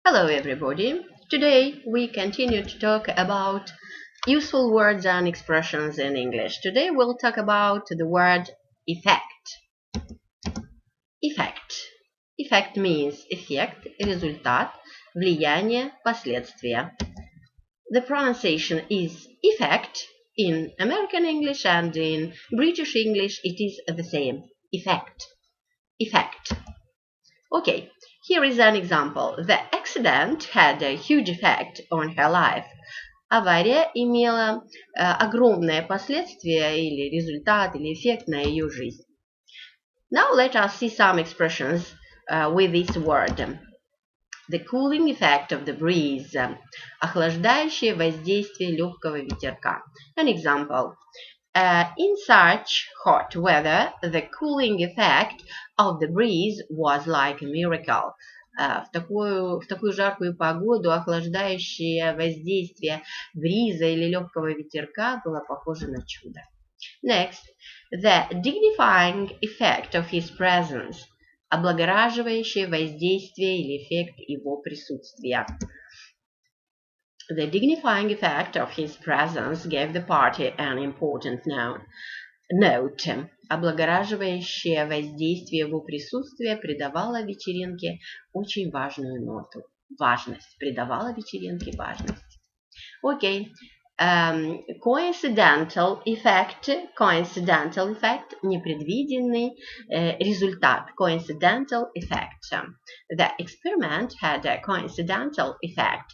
Hello everybody. Today we continue to talk about useful words and expressions in English. Today we'll talk about the word effect. Effect. Effect means эффект, результат, влияние, последствия. The pronunciation is effect. In American English and in British English it is the same. Effect. Effect. Okay, here is an example. The accident had a huge effect on her life. Авария имела огромное последствие или результат или эффект на ее жизнь. Now let us see some expressions with this word. The cooling effect of the breeze. Охлаждающее воздействие легкого ветерка. An example. In such hot weather, the cooling effect of the breeze was like a miracle. В такую жаркую погоду охлаждающее воздействие бриза или легкого ветерка было похоже на чудо. Next, the dignifying effect of his presence. Облагораживающее воздействие или эффект его присутствия. The dignifying effect of his presence gave the party an important note. Облагораживающее воздействие его присутствия придавало вечеринке очень важную ноту. Важность. Придавало вечеринке важность. Okay. Coincidental effect. Coincidental effect. Непредвиденный результат. Coincidental effect. The experiment had a coincidental effect.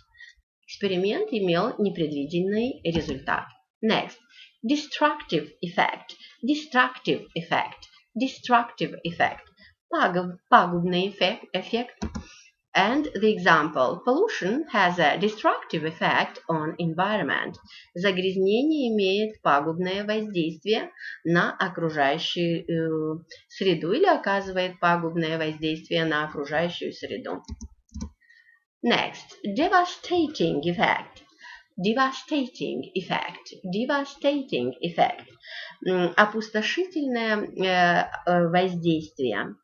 Эксперимент имел непредвиденный результат. Next. Destructive effect. Destructive effect. Destructive effect. Пагубный эффект. And the example. Pollution has a destructive effect on environment. Загрязнение имеет пагубное воздействие на окружающую среду или оказывает пагубное воздействие на окружающую среду. Next, devastating effect. Devastating effect. Devastating effect. Опустошительное воздействие.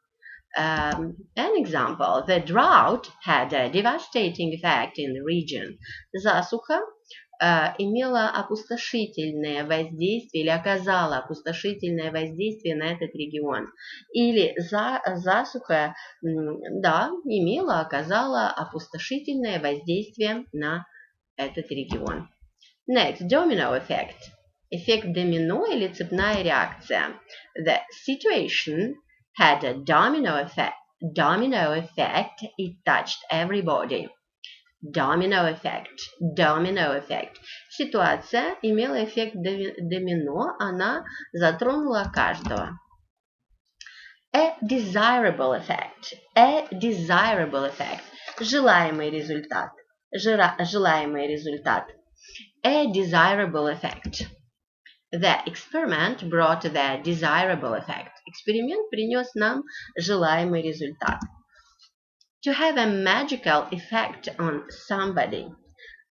An example, the drought had a devastating effect in the region. Засуха имела опустошительное воздействие или оказала опустошительное воздействие на этот регион. Или засуха, оказала опустошительное воздействие на этот регион. Next, domino effect. Эффект домино или цепная реакция. The situation had a domino effect. Domino effect, it touched everybody. Domino effect. Domino effect. Ситуация имела эффект домино, она затронула каждого. A desirable effect. A desirable effect. Желаемый результат. Желаемый результат. A desirable effect. The experiment brought the desirable effect. Эксперимент принес нам желаемый результат. To have a magical effect on somebody.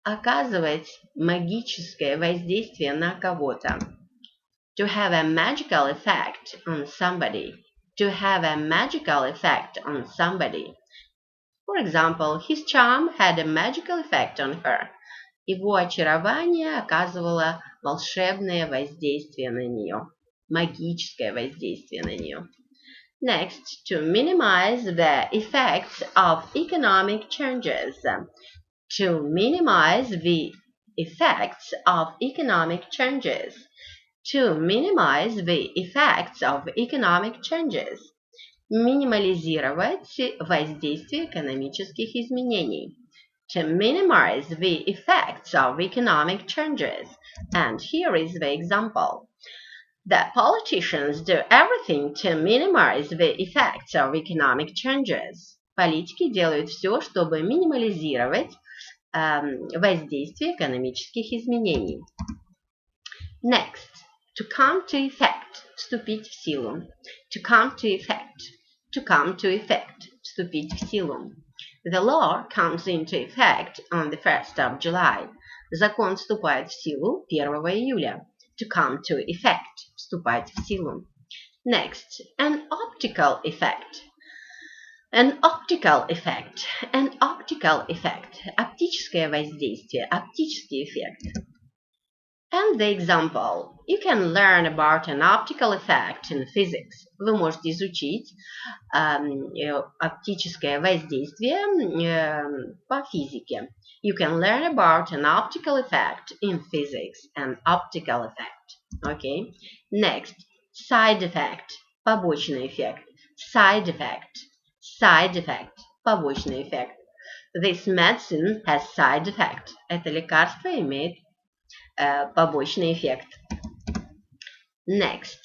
Оказывать магическое воздействие на кого-то. To have a magical effect on somebody. To have a magical effect on somebody. For example, his charm had a magical effect on her. Его очарование оказывало волшебное воздействие на нее. Магическое воздействие на нее. Next, to minimize the effects of economic changes. To minimize the effects of economic changes. To minimize the effects of economic changes. Минимализировать воздействие экономических изменений. To minimize the effects of economic changes. And here is the example. The politicians do everything to minimize the effects of economic changes. Политики делают все, чтобы минимализировать воздействие экономических изменений. Next, to come to effect, вступить в силу. To come to effect, to come to effect, вступить в силу. The law comes into effect on the 1st of July. Закон вступает в силу 1 июля. To come to effect, вступать в силу. Next, an optical effect. An optical effect. An optical effect. Оптическое воздействие, оптический эффект. And the example. You can learn about an optical effect in physics. Вы можете изучить оптическое воздействие по физике. You can learn about an optical effect in physics. An optical effect. Okay. Next. Side effect. Побочный эффект. Side effect. Side effect. Побочный эффект. This medicine has side effect. Это лекарство имеет побочный эффект. Next.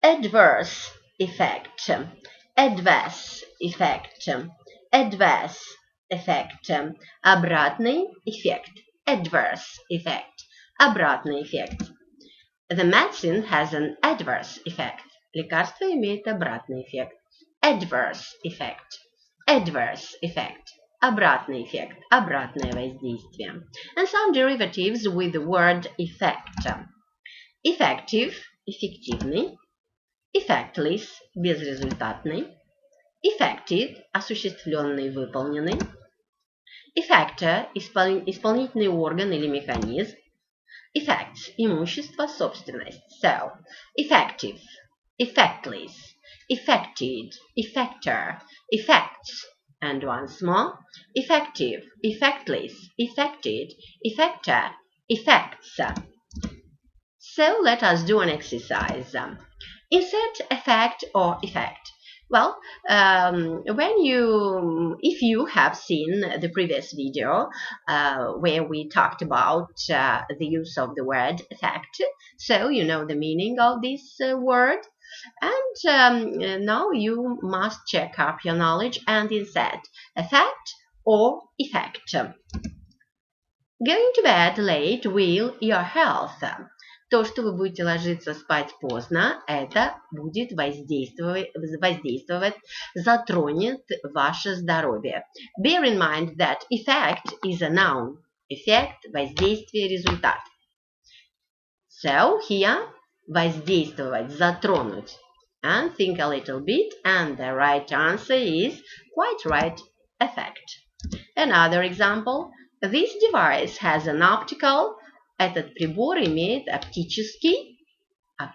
Adverse effect. Adverse effect. Adverse effect. Обратный эффект. Adverse effect. Обратный эффект. The medicine has an adverse effect. Лекарство имеет обратный эффект. Adverse effect. Adverse effect. Обратный эффект, обратное воздействие. And some derivatives with the word effect. Effective, эффективный. Effectless, безрезультатный. Effected, осуществленный, выполненный. Effector, исполнительный орган или механизм. Effects, имущество, собственность. So, effective, effectless, effected, effector, effects. And once more, effective, effectless, effected, effector, effects. So let us do an exercise. Insert effect or effect. Well, if you have seen the previous video where we talked about the use of the word effect, so you know the meaning of this word. And now you must check up your knowledge and insert effect or effect. Going to bed late will your health. То, что вы будете ложиться спать поздно, это будет воздействовать, затронет ваше здоровье. Bear in mind that effect is a noun. Эффект, воздействие, результат. So here воздействовать, затронуть. And think a little bit, and the right answer is quite right, effect. Another example. This device has an optical. Этот прибор имеет оптический.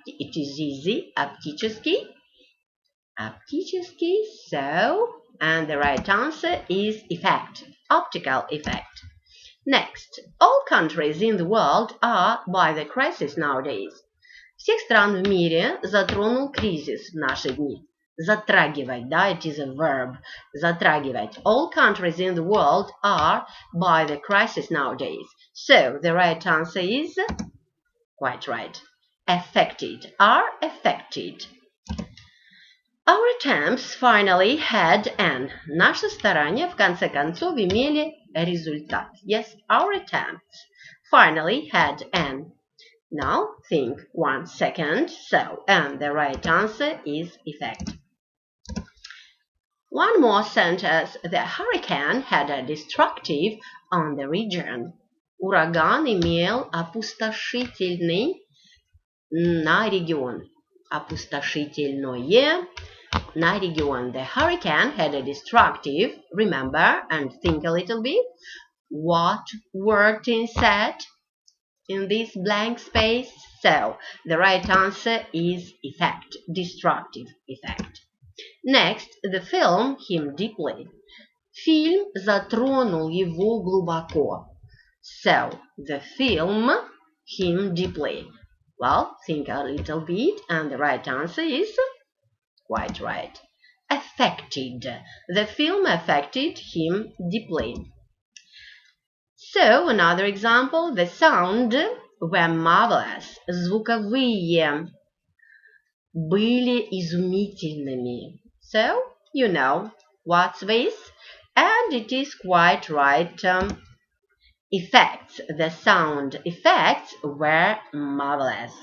It is easy, оптический. Оптический. So, and the right answer is effect, optical effect. Next, all countries in the world are by the crisis nowadays. Всех стран в мире затронул кризис в наши дни. Затрагивать, да, it is a verb. Затрагивать. All countries in the world are by the crisis nowadays. So, the right answer is quite right. Affected, are affected. Our attempts finally had an. Наши старания в конце концов имели результат. Yes, our attempts finally had an. Now think 1 second. So, and the right answer is effect. One more sentence. The hurricane had a destructive on the region. Ураган имел опустошительный на регион. Опустошительное на регион. The hurricane had a destructive, remember, and think a little bit. What word to insert in this blank space? So, the right answer is effect, destructive effect. Next, the film him deeply. Фильм затронул его глубоко. So, the film him deeply. Well, think a little bit, and the right answer is quite right. Affected. The film affected him deeply. So, another example, the sound were marvelous. Звуковые были изумительными. So, you know what's this? And it is quite right. Effects. The sound effects were marvelous.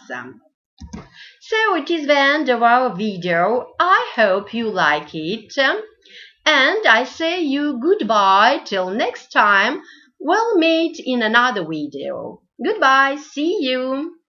So, it is the end of our video. I hope you like it. And I say you goodbye till next time. We'll meet in another video. Goodbye. See you.